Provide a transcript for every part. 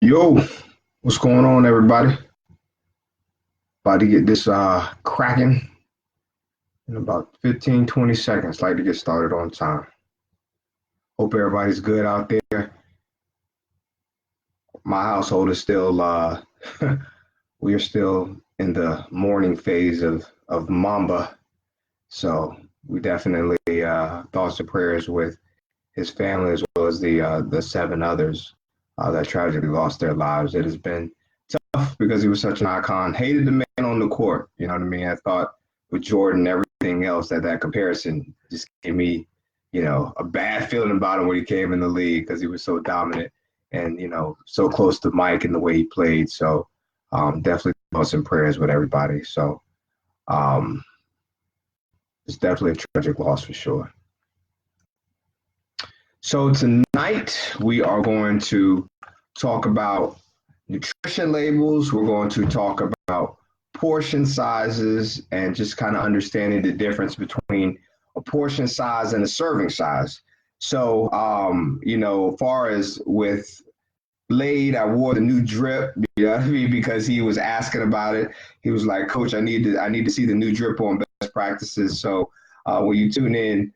Yo, what's going on, everybody? About to get this cracking in about 15, 20 seconds. Like to get started on time. Hope everybody's good out there. My household is still we are still in the morning phase of Mamba. So we definitely thoughts and prayers with his family as well as the seven others that tragically lost their lives. It has been tough because he was such an icon. Hated the man on the court. You know what I mean? I thought with Jordan, everything else that comparison just gave me, a bad feeling about him when he came in the league because he was so dominant and so close to Mike and the way he played. So definitely thoughts and prayers with everybody. So um, it's definitely a tragic loss for sure. So tonight we are going to talk about nutrition labels. We're going to talk about portion sizes and just kind of understanding the difference between a portion size and a serving size. So, far as with Blade, I wore the new drip, you know what I mean, because he was asking about it. He was like, "Coach, I need to see the new drip on best practices." So, when you tune in,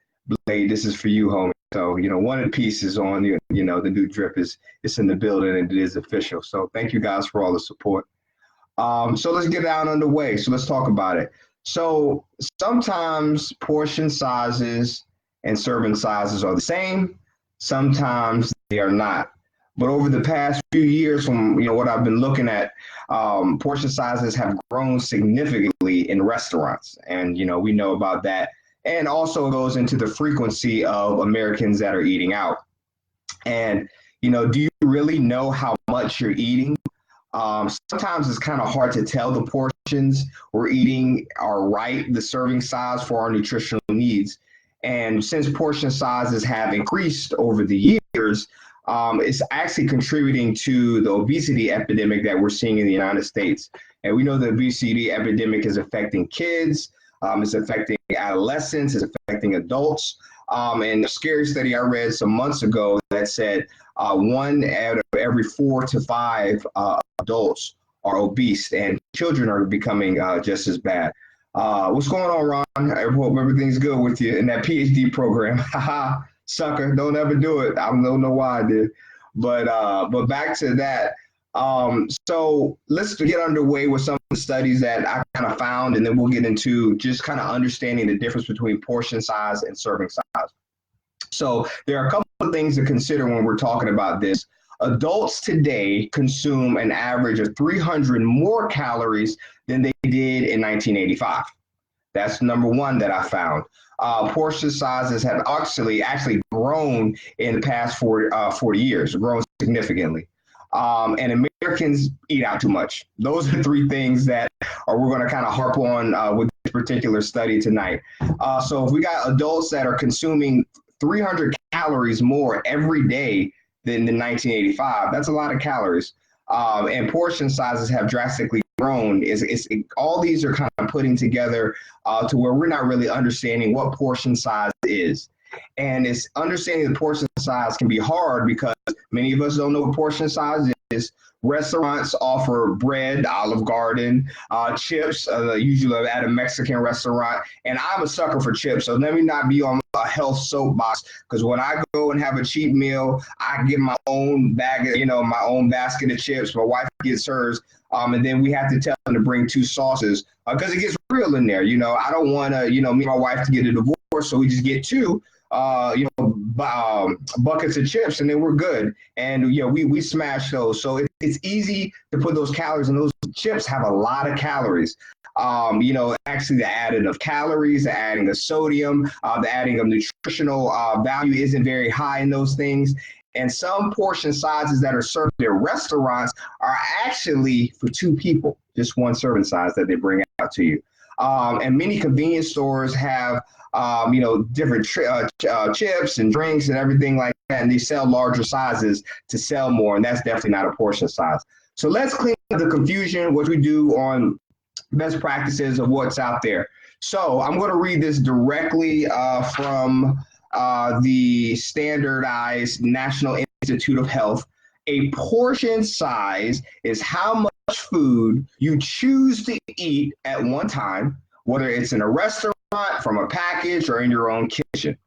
Blade, this is for you, homie. So, one of the pieces on the new drip is it's in the building and it is official. So, thank you guys for all the support. So let's get down underway. So let's talk about it. So sometimes portion sizes and serving sizes are the same. Sometimes they are not. But over the past few years, from what I've been looking at, portion sizes have grown significantly in restaurants, and we know about that. And also goes into the frequency of Americans that are eating out. And do you really know how much you're eating? Sometimes it's kind of hard to tell the portions we're eating are right, the serving size for our nutritional needs. And since portion sizes have increased over the years, it's actually contributing to the obesity epidemic that we're seeing in the United States. And we know the obesity epidemic is affecting kids, it's affecting adolescents, it's affecting adults. And a scary study I read some months ago that said one out of every 4 to 5 adults are obese, and children are becoming just as bad. What's going on, Ron? I hope everything's good with you in that PhD program. Haha, sucker! Don't ever do it. I don't know why I did, but back to that. So let's get underway with some of the studies that I kind of found, and then we'll get into just kind of understanding the difference between portion size and serving size. So there are a couple of things to consider when we're talking about this. Adults today consume an average of 300 more calories than they did in 1985. That's number one that I found. Portion sizes have actually grown in the past 40 years, grown significantly. And Americans eat out too much. Those are three things that we're going to kind of harp on with this particular study tonight. So if we got adults that are consuming 300 calories more every day than in 1985, that's a lot of calories. And portion sizes have drastically grown. All these are kind of putting together to where we're not really understanding what portion size is. And it's understanding the portion size can be hard because many of us don't know what portion size is. Restaurants offer bread, Olive Garden, chips, usually at a Mexican restaurant. And I'm a sucker for chips, so let me not be on a health soapbox because when I go and have a cheap meal, I get my own bag, my own basket of chips. My wife gets hers, and then we have to tell them to bring two sauces because it gets real in there. I don't want to, me and my wife to get a divorce, so we just get two buckets of chips, and then we're good. And we smash those. So it's easy to put those calories, and those chips have a lot of calories. Actually the adding of calories, the adding of sodium, the adding of nutritional value isn't very high in those things. And some portion sizes that are served at restaurants are actually for two people, just one serving size that they bring out to you. And many convenience stores have different chips and drinks and everything like that. And they sell larger sizes to sell more. And that's definitely not a portion size. So let's clean up the confusion, what we do on best practices of what's out there. So I'm going to read this directly from the standardized National Institute of Health. A portion size is how much food you choose to eat at one time, whether it's in a restaurant, from a package, or in your own kitchen.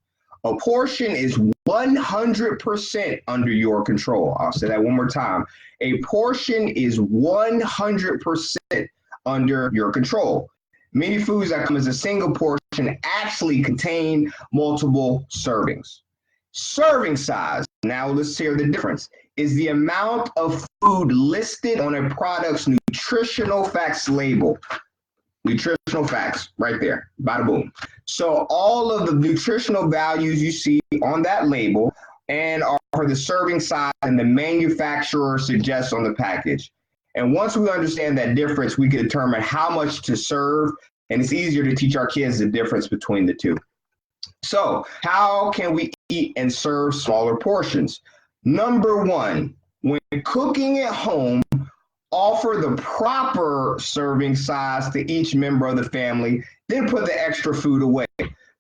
A portion is 100% under your control. I'll say that one more time. A portion is 100% under your control. Many foods that come as a single portion actually contain multiple servings. Serving size, now let's hear the difference, is the amount of food listed on a product's nutritional facts label. Nutritional facts, right there, bada boom. So all of the nutritional values you see on that label and are for the serving size and the manufacturer suggests on the package. And once we understand that difference, we can determine how much to serve, and it's easier to teach our kids the difference between the two. So how can we eat and serve smaller portions? Number one, when cooking at home, offer the proper serving size to each member of the family, then put the extra food away.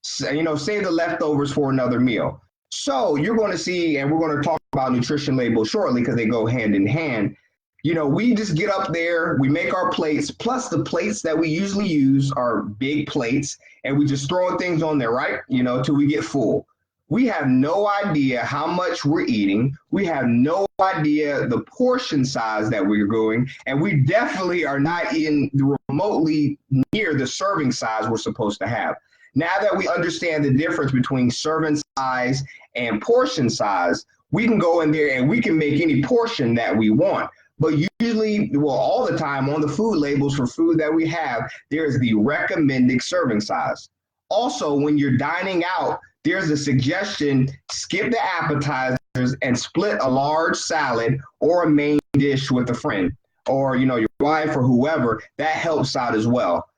So, save the leftovers for another meal. So you're going to see, and we're going to talk about nutrition labels shortly because they go hand in hand. We just get up there, we make our plates, plus the plates that we usually use are big plates, and we just throw things on there, right? Till we get full. We have no idea how much we're eating. We have no idea the portion size that we're going, and we definitely are not in remotely near the serving size we're supposed to have. Now that we understand the difference between serving size and portion size, we can go in there and we can make any portion that we want. But usually, all the time on the food labels for food that we have, there's the recommended serving size. Also, when you're dining out, there's a suggestion, skip the appetizers and split a large salad or a main dish with a friend or, your wife or whoever. That helps out as well.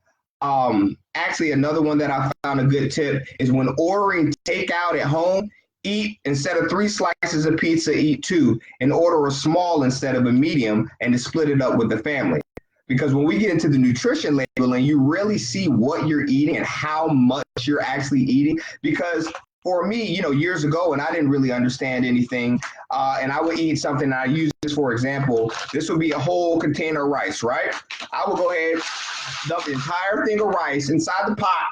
Actually, another one that I found a good tip is when ordering takeout at home, eat instead of 3 slices of pizza, eat 2 and order a small instead of a medium and to split it up with the family. Because when we get into the nutrition label and you really see what you're eating and how much you're actually eating, because for me, years ago, and I didn't really understand anything, and I would eat something, and I use this for example, this would be a whole container of rice, right? I would go ahead, dump the entire thing of rice inside the pot,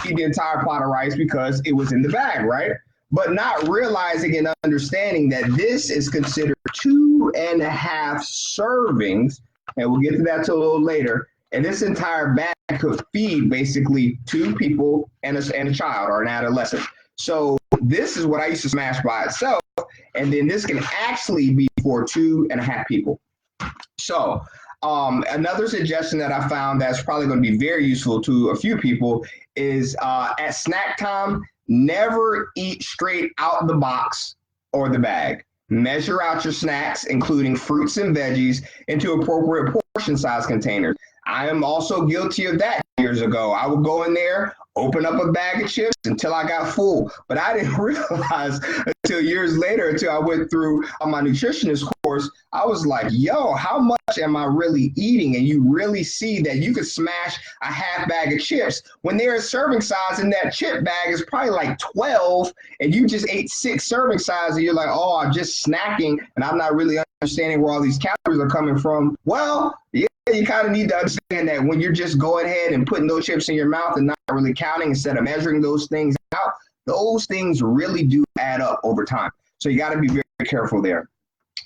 eat the entire pot of rice because it was in the bag, right? But not realizing and understanding that this is considered 2.5 servings, and we'll get to that a little later. And this entire bag could feed basically 2 people and a child or an adolescent. So this is what I used to smash by itself, and then this can actually be for 2.5 people. So another suggestion that I found that's probably going to be very useful to a few people is at snack time, never eat straight out the box or the bag. Measure out your snacks, including fruits and veggies, into appropriate portion size containers. I am also guilty of that years ago. I would go in there, open up a bag of chips until I got full. But I didn't realize until years later, until I went through my nutritionist course, I was like, yo, how much am I really eating? And you really see that you could smash a half bag of chips when their serving size in that chip bag is probably like 12, and you just ate 6 serving size, and you're like, oh, I'm just snacking, and I'm not really understanding where all these calories are coming from. Well, yeah, you kind of need to understand that when you're just going ahead and putting those chips in your mouth and not really counting instead of measuring those things out, those things really do add up over time. So you got to be very careful there.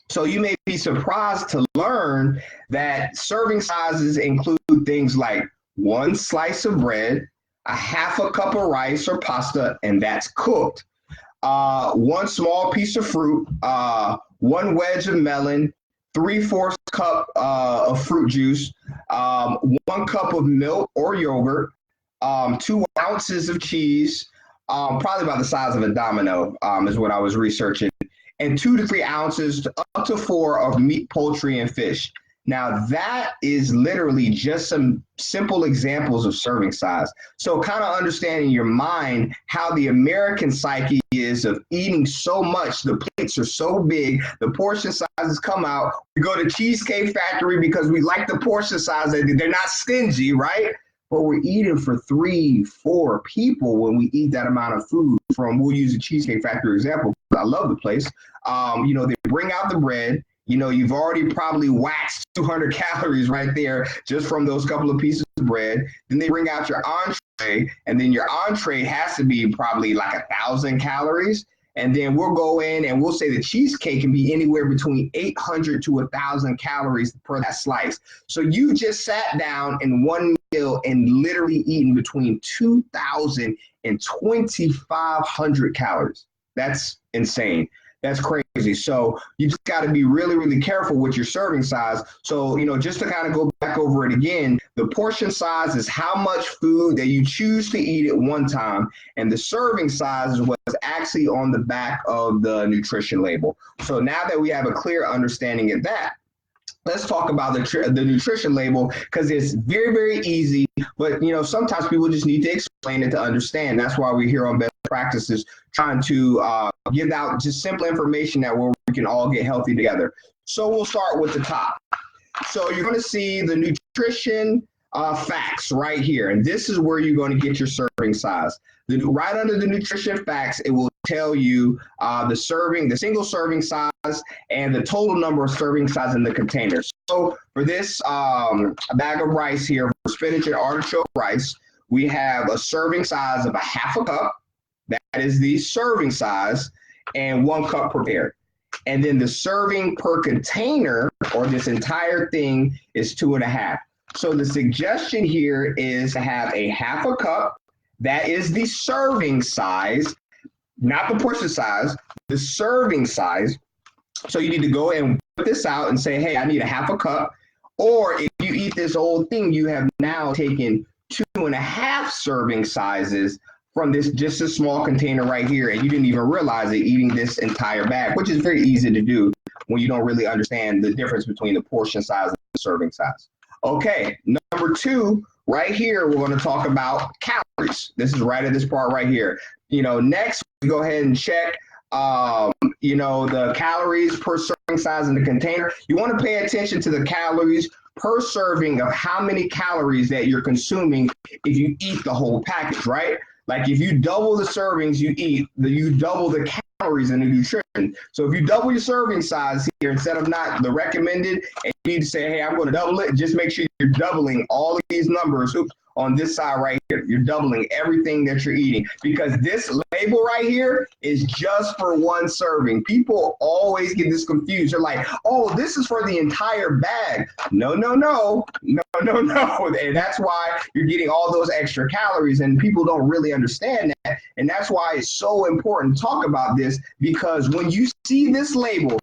So you may be surprised to learn that serving sizes include things like 1 slice of bread, a half a cup of rice or pasta, and that's cooked. 1 small piece of fruit, 1 wedge of melon, 3/4 cup of fruit juice, 1 cup of milk or yogurt, 2 ounces of cheese, probably about the size of a domino is what I was researching, and 2 to 3 ounces up to 4 of meat, poultry, and fish. Now that is literally just some simple examples of serving size. So kind of understanding your mind how the American psyche is of eating so much, the plates are so big, the portion sizes come out. We go to Cheesecake Factory because we like the portion size, they're not stingy, right? But we're eating for 3-4 people when we eat that amount of food from, we'll use a Cheesecake Factory example, because I love the place. They bring out the bread, You've already probably waxed 200 calories right there just from those couple of pieces of bread. Then they bring out your entree, and then your entree has to be probably like 1,000 calories. And then we'll go in and we'll say the cheesecake can be anywhere between 800 to 1,000 calories per that slice. So you just sat down in one meal and literally eaten between 2,000 and 2,500 calories. That's insane. That's crazy. So you just got to be really, really careful with your serving size. So, just to kind of go back over it again, the portion size is how much food that you choose to eat at one time. And the serving size is what's actually on the back of the nutrition label. So now that we have a clear understanding of that, let's talk about the nutrition label, because it's very, very easy. But, sometimes people just need to explain it to understand. That's why we're here on Best Practices, trying to give out just simple information that where we can all get healthy together. So we'll start with the top. So you're going to see the nutrition facts right here. And this is where you're going to get your serving size. Right under the nutrition facts, it will tell you the single serving size and the total number of serving size in the container. So for this bag of rice here, for spinach and artichoke rice, we have a serving size of a half a cup. That is the serving size, and 1 cup prepared. And then the serving per container, or this entire thing, is 2.5. So the suggestion here is to have a half a cup. That is the serving size, not the portion size, the serving size. So you need to go and put this out and say, hey, I need a half a cup. Or if you eat this whole thing, you have now taken 2.5 serving sizes from this just a small container right here, and you didn't even realize it eating this entire bag, which is very easy to do when you don't really understand the difference between the portion size and the serving size. Okay, number 2, right here, we're going to talk about calories. This is right at this part right here. Next, we go ahead and check, the calories per serving size in the container. You want to pay attention to the calories per serving of how many calories that you're consuming if you eat the whole package, right? Like if you double the servings you eat, you double the calories in the nutrition. So if you double your serving size here, instead of not the recommended, and you need to say, hey, I'm going to double it, just make sure you're doubling all of these numbers on this side right here. You're doubling everything that you're eating, because this label right here is just for 1 serving. People always get this confused. They're like, oh, this is for the entire bag. No. And that's why you're getting all those extra calories, and people don't really understand that. And that's why it's so important to talk about this, because when you see this label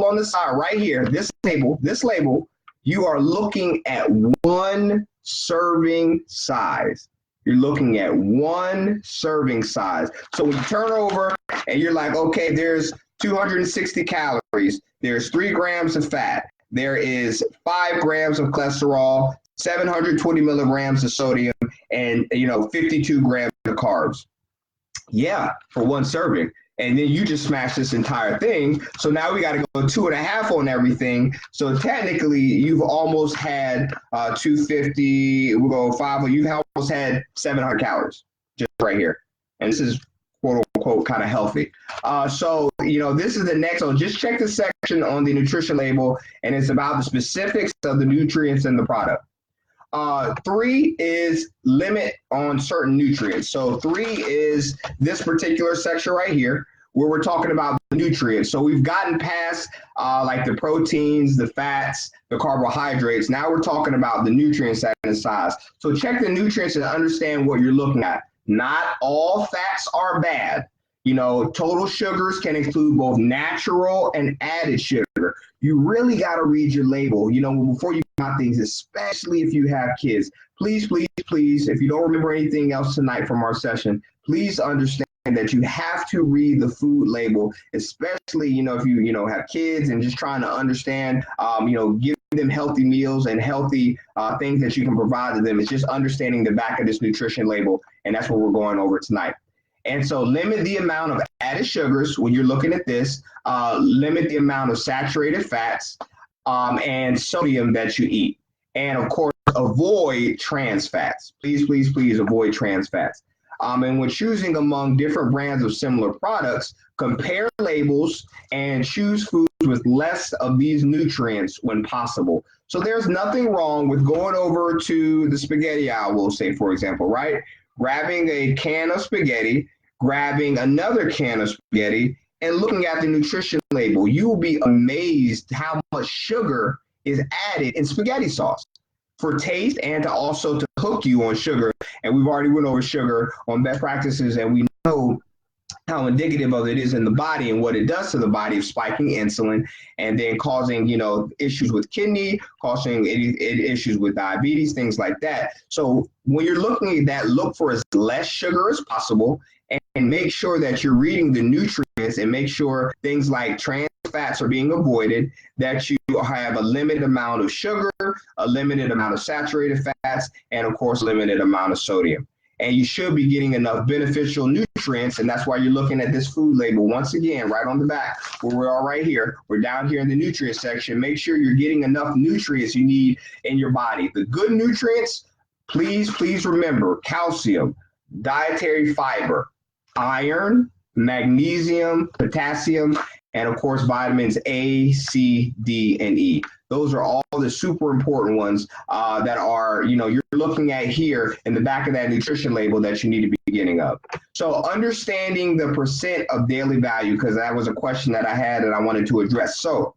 on the side right here, this label, you are looking at 1 serving size. You're looking at 1 serving size. So when you turn over and you're like, okay, there's 260 calories, there's 3 grams of fat, there is 5 grams of cholesterol, 720 milligrams of sodium, and 52 grams of carbs. Yeah, for 1 serving. And then you just smash this entire thing. So now we got to go 2.5 on everything. So technically, you've almost had 250. We'll go 5. You've almost had 700 calories just right here. And this is quote unquote kind of healthy. So this is the next one. Just check the section on the nutrition label, and it's about the specifics of the nutrients in the product. 3 is limit on certain nutrients. So 3 is this particular section right here where we're talking about the nutrients. So we've gotten past like the proteins, the fats, the carbohydrates. Now we're talking about the nutrients that are in the size. So check the nutrients and understand what you're looking at. Not all fats are bad. Total sugars can include both natural and added sugar. You really got to read your label, before you buy things, especially if you have kids. Please, if you don't remember anything else tonight from our session, please understand that you have to read the food label, especially, if you, have kids and just trying to understand, giving them healthy meals and healthy things that you can provide to them. It's just understanding the back of this nutrition label. And that's what we're going over tonight. And so limit the amount of added sugars when you're looking at this, limit the amount of saturated fats and sodium that you eat. And of course, avoid trans fats. Please avoid trans fats. And when choosing among different brands of similar products, compare labels and choose foods with less of these nutrients when possible. So there's nothing wrong with going over to the spaghetti aisle, we'll say, for example, right? Grabbing a can of spaghetti, grabbing another can of spaghetti, and looking at the nutrition label. You will be amazed how much sugar is added in spaghetti sauce for taste and to also to hook you on sugar. And we've already went over sugar on best practices, and we know how indicative of it is in the body and what it does to the body of spiking insulin and then causing, issues with kidney, causing issues with diabetes, things like that. So when you're looking at that, look for as less sugar as possible and make sure that you're reading the nutrients and make sure things like trans fats are being avoided, that you have a limited amount of sugar, a limited amount of saturated fats, and of course, limited amount of sodium. And you should be getting enough beneficial nutrients, and that's why you're looking at this food label. Once again, right on the back, where we are right here, we're down here in the nutrient section. Make sure you're getting enough nutrients you need in your body. The good nutrients, please remember, calcium, dietary fiber, iron, magnesium, potassium, and of course, vitamins A, C, D, and E. Those are all the super important ones that are, you're looking at here in the back of that nutrition label that you need to be getting up. So understanding the percent of daily value, because that was a question that I had that I wanted to address. So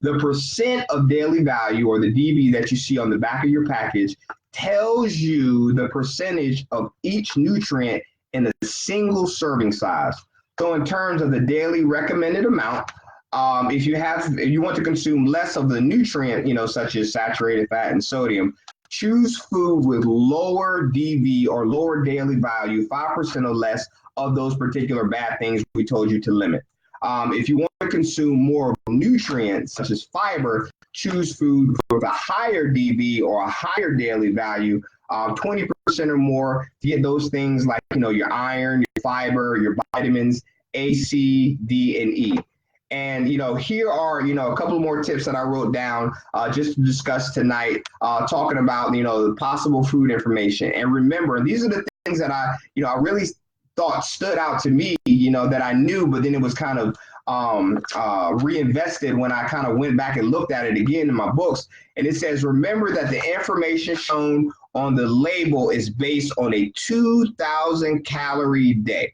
the percent of daily value, or the DV that you see on the back of your package, tells you the percentage of each nutrient in a single serving size. So in terms of the daily recommended amount, if you want to consume less of the nutrient, such as saturated fat and sodium, choose food with lower DV or lower daily value, 5% or less of those particular bad things we told you to limit. If you want to consume more nutrients, such as fiber, choose food with a higher DV or a higher daily value, 20% or more, to get those things like, your iron, your fiber, your vitamins, A, C, D, and E. And, here are, a couple more tips that I wrote down just to discuss tonight, talking about, the possible food information. And remember, these are the things that I really thought stood out to me, that I knew, but then it was kind of reinvested when I kind of went back and looked at it again in my books. And it says, remember that the information shown on the label is based on a 2,000 calorie day.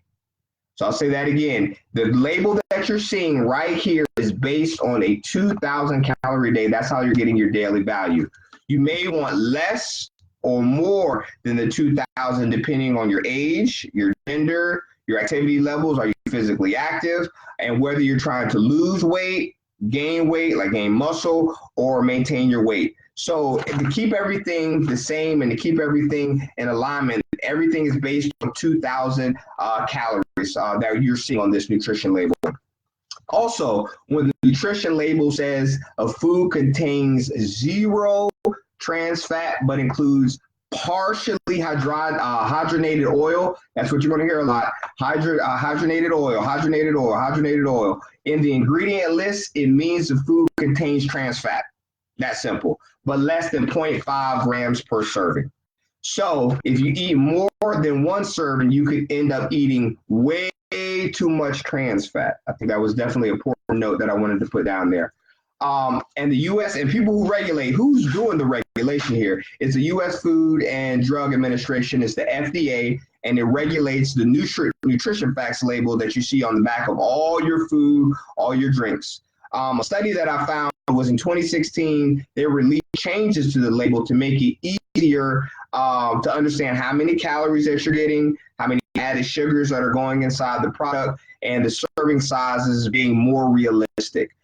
So I'll say that again. The label that you're seeing right here is based on a 2,000 calorie day. That's how you're getting your daily value. You may want less or more than the 2,000 depending on your age, your gender, your activity levels. Are you physically active? And whether you're trying to lose weight, gain weight, like gain muscle, or maintain your weight. So to keep everything the same and to keep everything in alignment, everything is based on 2,000 calories that you're seeing on this nutrition label. Also, when the nutrition label says a food contains 0 trans fat but includes partially hydrogenated oil, that's what you're going to hear a lot, hydrogenated oil. In the ingredient list, it means the food contains trans fat. That's simple, but less than 0.5 grams per serving. So if you eat more than one serving, you could end up eating way too much trans fat. I think that was definitely an important note that I wanted to put down there. And the U.S. and people who regulate, who's doing the regulation here? It's the U.S. Food and Drug Administration. It's the FDA, and it regulates the nutrition facts label that you see on the back of all your food, all your drinks. A study that I found was in 2016. They released changes to the label to make it easier to understand how many calories that you're getting, how many added sugars that are going inside the product, and the serving sizes being more realistic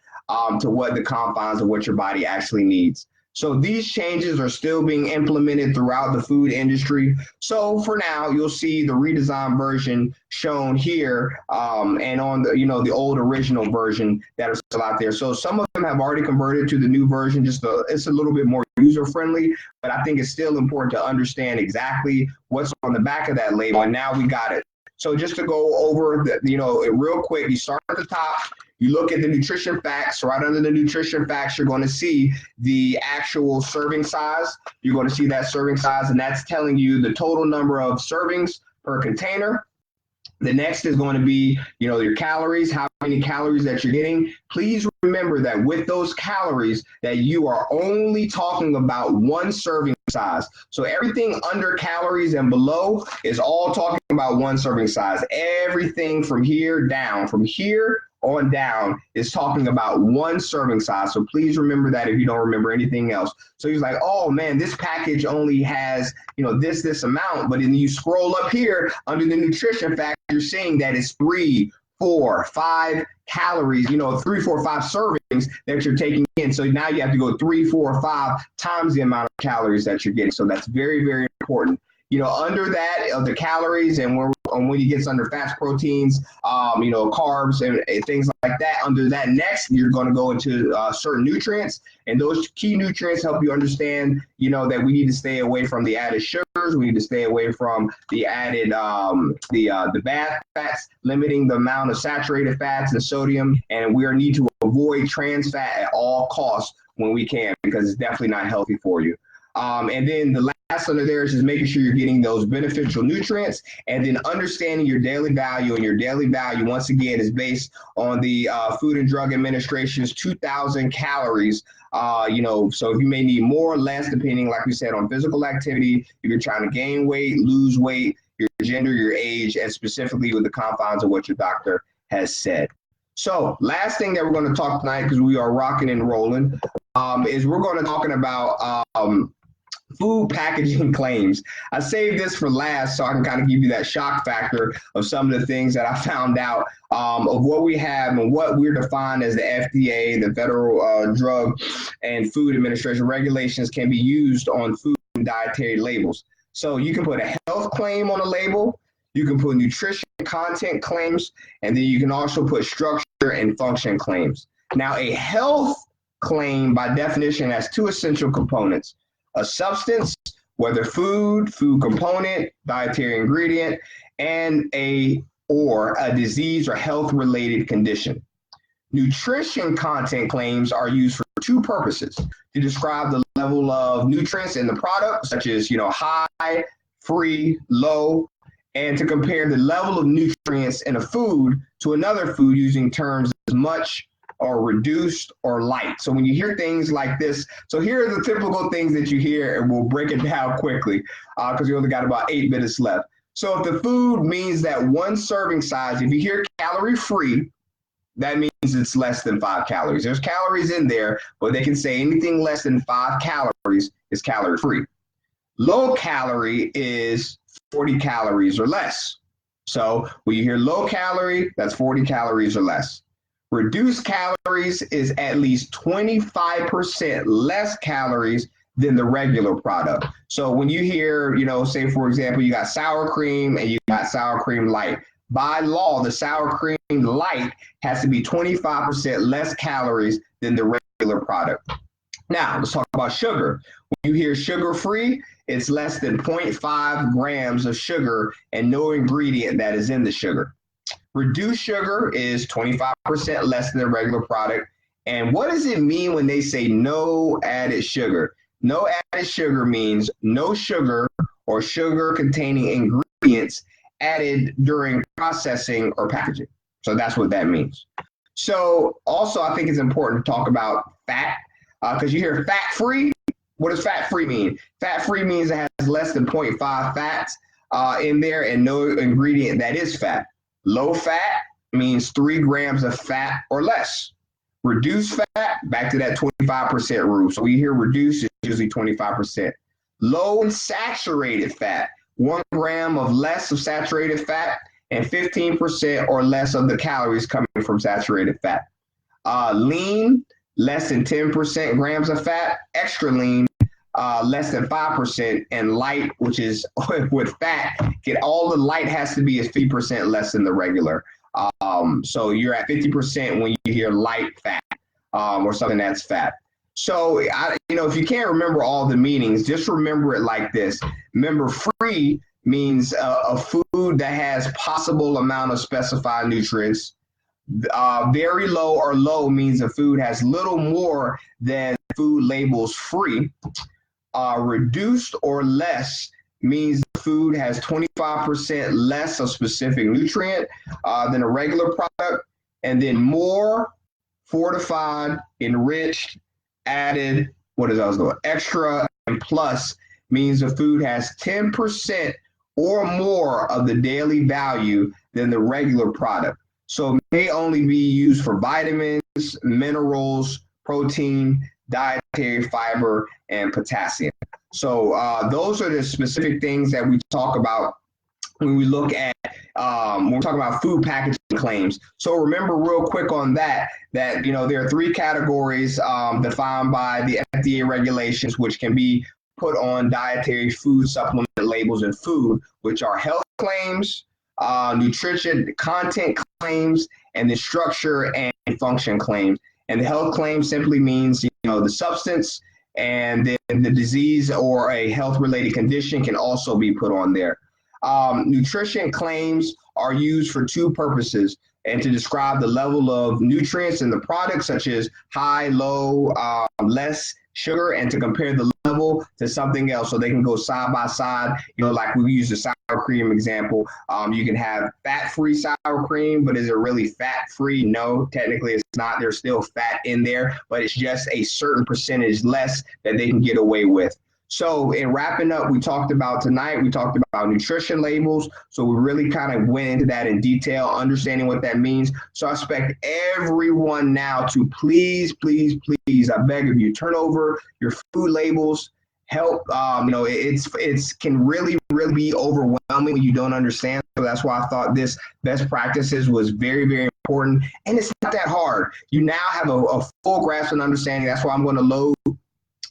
to what the confines of what your body actually needs. So these changes are still being implemented throughout the food industry. So for now, you'll see the redesigned version shown here and on the old original version that are still out there. So some of them have already converted to the new version. It's a little bit more user friendly, but I think it's still important to understand exactly what's on the back of that label. And now we got it. So just to go over real quick, you start at the top. You look at the nutrition facts. Right under the nutrition facts, you're going to see the actual serving size. You're going to see that serving size, and that's telling you the total number of servings per container. The next is going to be, your calories, how many calories that you're getting. Please remember that with those calories that you are only talking about one serving size. So everything under calories and below is all talking about one serving size. Everything from here on down is talking about one serving size. So please remember that if you don't remember anything else. So he's like, oh man, this package only has, this amount, but then you scroll up here under the nutrition fact, you're seeing that it's 3, 4, 5 calories, 3, 4, 5 servings that you're taking in. So now you have to go 3, 4, 5 times the amount of calories that you're getting. So that's very, very important. Under that of the calories and when he gets under fats, proteins, carbs and things like that, under that next, you're going to go into certain nutrients. And those key nutrients help you understand, that we need to stay away from the added sugars. We need to stay away from the added, the bad fats, limiting the amount of saturated fats and sodium. And we need to avoid trans fat at all costs when we can, because it's definitely not healthy for you. And then the last under there is just making sure you're getting those beneficial nutrients, and then understanding your daily value. And your daily value, once again, is based on the Food and Drug Administration's 2,000 calories. So if you may need more or less, depending, like we said, on physical activity, if you're trying to gain weight, lose weight, your gender, your age, and specifically with the confines of what your doctor has said. So last thing that we're going to talk tonight, because we are rocking and rolling, is we're going to talking about food packaging claims. I saved this for last so I can kind of give you that shock factor of some of the things that I found out of what we have and what we're defined as the FDA, the Federal Drug and Food Administration regulations can be used on food and dietary labels. So you can put a health claim on a label, you can put nutrition content claims, and then you can also put structure and function claims. Now, a health claim by definition has two essential components: a substance, whether food component, dietary ingredient, and a disease or health-related condition. Nutrition content claims are used for two purposes: to describe the level of nutrients in the product, such as high, free, low, and to compare the level of nutrients in a food to another food using terms as much, or reduced, or light. So when you hear things like this, so here are the typical things that you hear, and we'll break it down quickly because we only got about 8 minutes left. So if the food means that one serving size, if you hear calorie free, that means it's less than 5 calories. There's calories in there, but they can say anything less than 5 calories is calorie free. Low calorie is 40 calories or less. So when you hear low calorie, that's 40 calories or less. Reduced calories is at least 25% less calories than the regular product. So when you hear, say for example, you got sour cream and you got sour cream light. By law, the sour cream light has to be 25% less calories than the regular product. Now, let's talk about sugar. When you hear sugar-free, it's less than 0.5 grams of sugar and no ingredient that is in the sugar. Reduced sugar is 25% less than the regular product. And what does it mean when they say no added sugar? No added sugar means no sugar or sugar-containing ingredients added during processing or packaging. So that's what that means. So also, I think it's important to talk about fat, because you hear fat-free. What does fat-free mean? Fat-free means it has less than 0.5 fats in there and no ingredient that is fat. Low fat means 3 grams of fat or less. Reduced fat, back to that 25% rule. So we hear reduced is usually 25%. Low and saturated fat, 1 gram of less of saturated fat and 15% or less of the calories coming from saturated fat. Lean, less than 10% grams of fat. Extra lean, less than 5%, and light, which is with fat, all the light has to be is 50% less than the regular. So you're at 50% when you hear light fat or something that's fat. So, if you can't remember all the meanings, just remember it like this. Remember, free means a food that has possible amount of specified nutrients. Very low or low means a food has little more than food labels free. Reduced or less means the food has 25% less of specific nutrient than a regular product, and then more fortified, enriched, added, what is else though? Extra and plus means the food has 10% or more of the daily value than the regular product. So it may only be used for vitamins, minerals, protein, dietary fiber, and potassium. So those are the specific things that we talk about when we look at when we're talking about food packaging claims. So remember real quick on that there are three categories defined by the FDA regulations, which can be put on dietary food supplement labels and food, which are health claims, nutrition content claims, and the structure and function claims. And the health claim simply means the substance, and then the disease or a health related condition can also be put on there. Nutrition claims are used for two purposes, and to describe the level of nutrients in the product, such as high, low, less sugar, and to compare the level to something else, so they can go side by side. Like we use the sour cream example. You can have fat-free sour cream, but is it really fat-free? No, technically it's not. There's still fat in there, but it's just a certain percentage less that they can get away with. So in wrapping up, we talked about nutrition labels. So we really kind of went into that in detail, understanding what that means. So I expect everyone now to please, I beg of you, turn over your food labels. Help, it's can really be overwhelming when you don't understand. So that's why I thought this best practices was very, very important. And it's not that hard. You now have a full grasp and understanding. That's why I'm going to load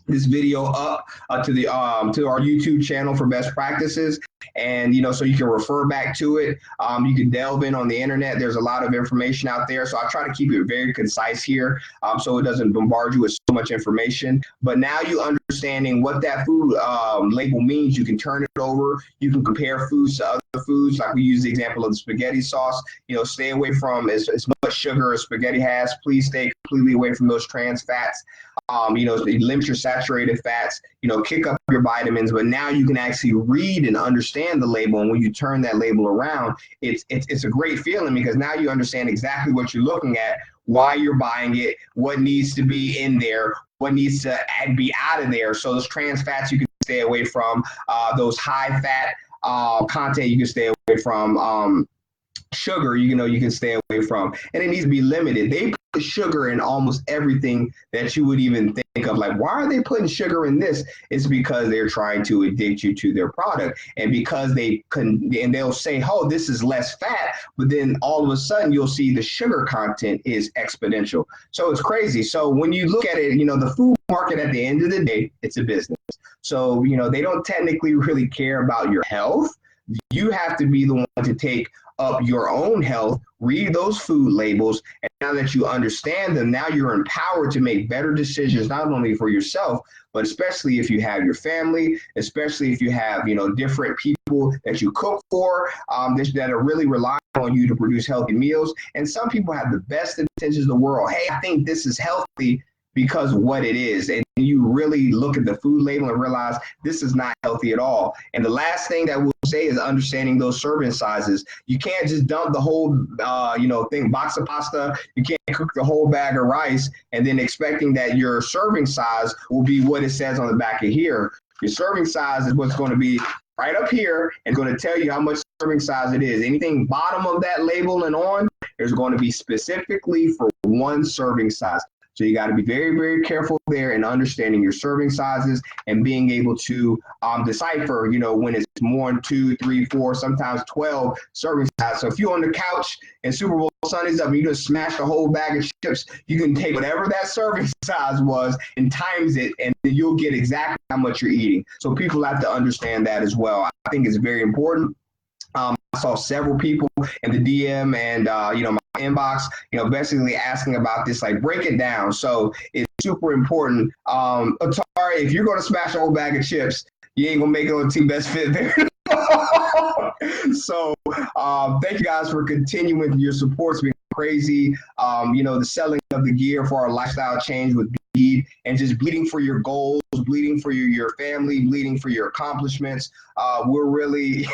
this video up to our YouTube channel for best practices, and so you can refer back to it. You can delve in on the internet. There's a lot of information out there, so I try to keep it very concise here, so it doesn't bombard you with so much information. But now you understanding what that food label means, you can turn it over. You can compare foods to other foods, like we use the example of the spaghetti sauce. Stay away from as much sugar as spaghetti has. Please stay completely away from those trans fats. Limit your saturated fats, kick up your vitamins, but now you can actually read and understand the label. And when you turn that label around, it's a great feeling, because now you understand exactly what you're looking at, why you're buying it, what needs to be in there, what needs to be out of there. So those trans fats you can stay away from, those high fat content you can stay away from, sugar, you can stay away from, and it needs to be limited. They put sugar in almost everything that you would even think of. Like, why are they putting sugar in this? It's because they're trying to addict you to their product, and because they'll say, oh, this is less fat, but then all of a sudden you'll see the sugar content is exponential. So it's crazy. So when you look at it, the food market, at the end of the day, it's a business. So they don't technically really care about your health. You have to be the one to take up your own health, read those food labels, and now that you understand them, now you're empowered to make better decisions, not only for yourself, but especially if you have your family, especially if you have, different people that you cook for, that are really relying on you to produce healthy meals. And some people have the best intentions in the world. Hey, I think this is healthy because of what it is. And you really look at the food label and realize this is not healthy at all. And the last thing that we'll say is understanding those serving sizes. You can't just dump the whole, box of pasta. You can't cook the whole bag of rice and then expecting that your serving size will be what it says on the back of here. Your serving size is what's going to be right up here and going to tell you how much serving size it is. Anything bottom of that label and on is going to be specifically for one serving size. So you got to be very, very careful there in understanding your serving sizes and being able to decipher, when it's more than 2, 3, 4, sometimes 12 serving sizes. So if you're on the couch and Super Bowl Sunday's up and you just smash a whole bag of chips, you can take whatever that serving size was and times it, and then you'll get exactly how much you're eating. So people have to understand that as well. I think it's very important. I saw several people in the DM and, my inbox, basically asking about this, like, break it down. So it's super important. Atari, if you're going to smash a whole bag of chips, you ain't going to make it on Team Best Fit there. So thank you guys for continuing your support. It's been crazy. The selling of the gear for our lifestyle change with bleed and just bleeding for your goals, bleeding for your family, bleeding for your accomplishments. We're really,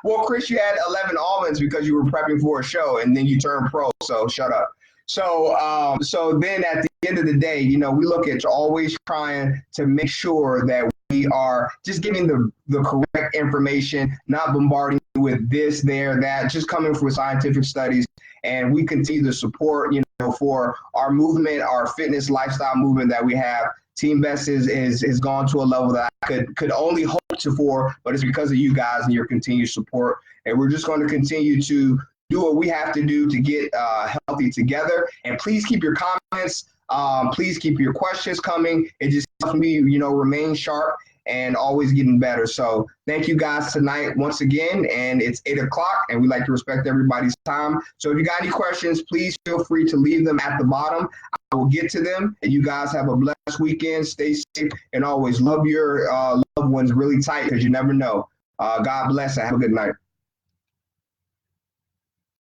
well, Chris, you had 11 almonds because you were prepping for a show and then you turned pro, so shut up. So then at the end of the day, you know, we look at always trying to make sure that we are just giving the correct information, not bombarding you with this, there, that, just coming from scientific studies. And we continue to support, you know, for our movement, our fitness lifestyle movement that we have. Team Best is gone to a level that I could only hope to for, but it's because of you guys and your continued support. And we're just going to continue to do what we have to do to get healthy together. And please keep your comments. Please keep your questions coming. It just helps me, you know, remain sharp and always getting better. So thank you guys tonight once again. And it's 8 o'clock and we like to respect everybody's time. So if you got any questions, please feel free to leave them at the bottom. I will get to them. And you guys have a blessed weekend. Stay safe and always love your loved ones really tight because you never know. God bless and have a good night.